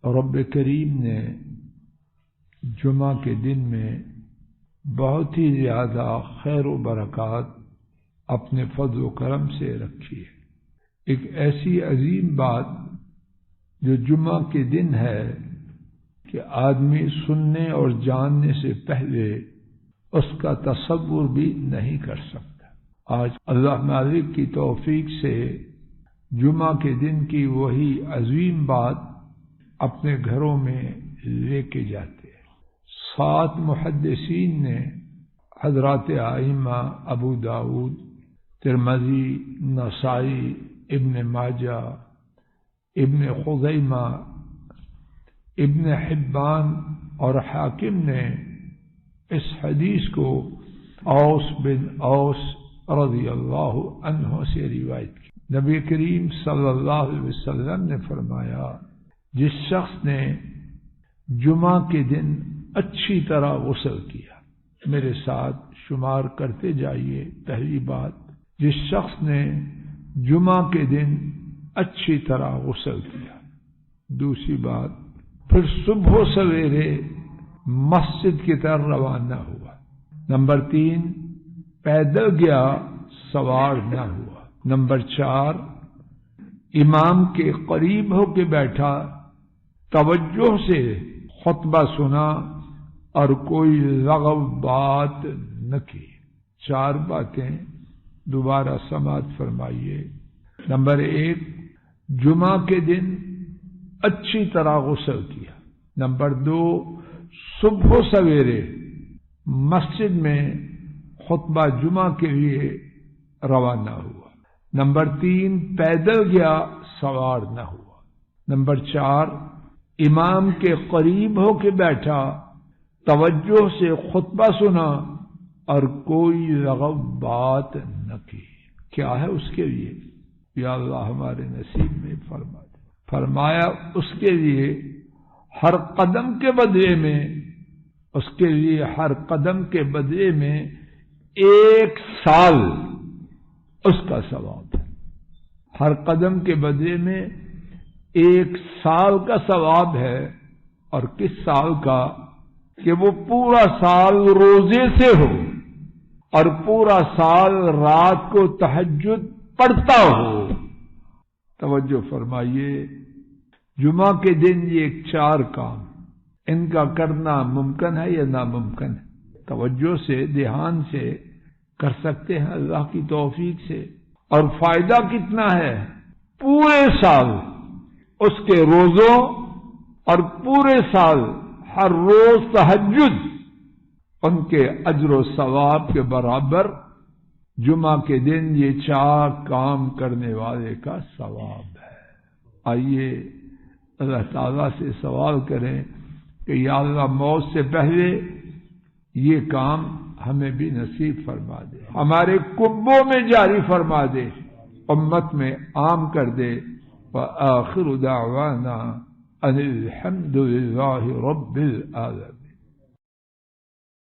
رب کریم نے جمعہ کے دن میں بہت ہی زیادہ خیر و برکات اپنے فضل و کرم سے رکھی ہے۔ ایک ایسی عظیم بات جو جمعہ کے دن ہے کہ آدمی سننے اور جاننے سے پہلے اس کا تصور بھی نہیں کر سکتا۔ آج اللہ مالک کی توفیق سے جمعہ کے دن کی وہی عظیم بات اپنے گھروں میں لے کے جاتے ہیں۔ 7 محدثین نے حضرات ائمہ ابو داؤد، ترمذی، نسائی، ابن ماجہ، ابن خزیمہ، ابن حبان اور حاکم نے اس حدیث کو اوس بن اوس رضی اللہ عنہ سے روایت کی۔ نبی کریم صلی اللہ علیہ وسلم نے فرمایا، جس شخص نے جمعہ کے دن اچھی طرح غسل کیا، میرے ساتھ شمار کرتے جائیے۔ پہلی بات، جس شخص نے جمعہ کے دن اچھی طرح غسل کیا۔ دوسری بات، پھر صبح و سویرے مسجد کی طرف روانہ ہوا۔ نمبر 3، پیدل گیا، سوار نہ ہوا۔ نمبر 4، امام کے قریب ہو کے بیٹھا، توجہ سے خطبہ سنا اور کوئی لغو بات نہ کی۔ 4 باتیں دوبارہ سماعت فرمائیے۔ نمبر 1، جمعہ کے دن اچھی طرح غسل کیا۔ نمبر 2، صبح و سویرے مسجد میں خطبہ جمعہ کے لیے روانہ ہوا۔ نمبر 3، پیدل گیا، سوار نہ ہوا۔ نمبر 4، امام کے قریب ہو کے بیٹھا، توجہ سے خطبہ سنا اور کوئی لغو بات نہ کی۔ کیا ہے اس کے لیے؟ یا اللہ ہمارے نصیب میں فرما دے۔ فرمایا اس کے لیے ہر قدم کے بدلے میں، اس کے لیے ہر قدم کے بدلے میں 1 سال اس کا ثواب ہے۔ ہر قدم کے بدلے میں 1 سال کا ثواب ہے۔ اور کس سال کا؟ کہ وہ پورا سال روزے سے ہو اور پورا سال رات کو تہجد پڑھتا ہو۔ توجہ فرمائیے، جمعہ کے دن یہ 4 کام، ان کا کرنا ممکن ہے یا ناممکن ہے؟ توجہ سے، دھیان سے کر سکتے ہیں اللہ کی توفیق سے۔ اور فائدہ کتنا ہے؟ پورے سال اس کے روزوں اور پورے سال ہر روز تہجد ان کے اجر و ثواب کے برابر جمعہ کے دن یہ 4 کام کرنے والے کا ثواب ہے۔ آئیے اللہ تعالیٰ سے سوال کریں کہ یا اللہ موت سے پہلے یہ کام ہمیں بھی نصیب فرما دے، ہمارے کنبوں میں جاری فرما دے، امت میں عام کر دے۔ وآخر دعوانا ان الحمد للہ رب العالمین۔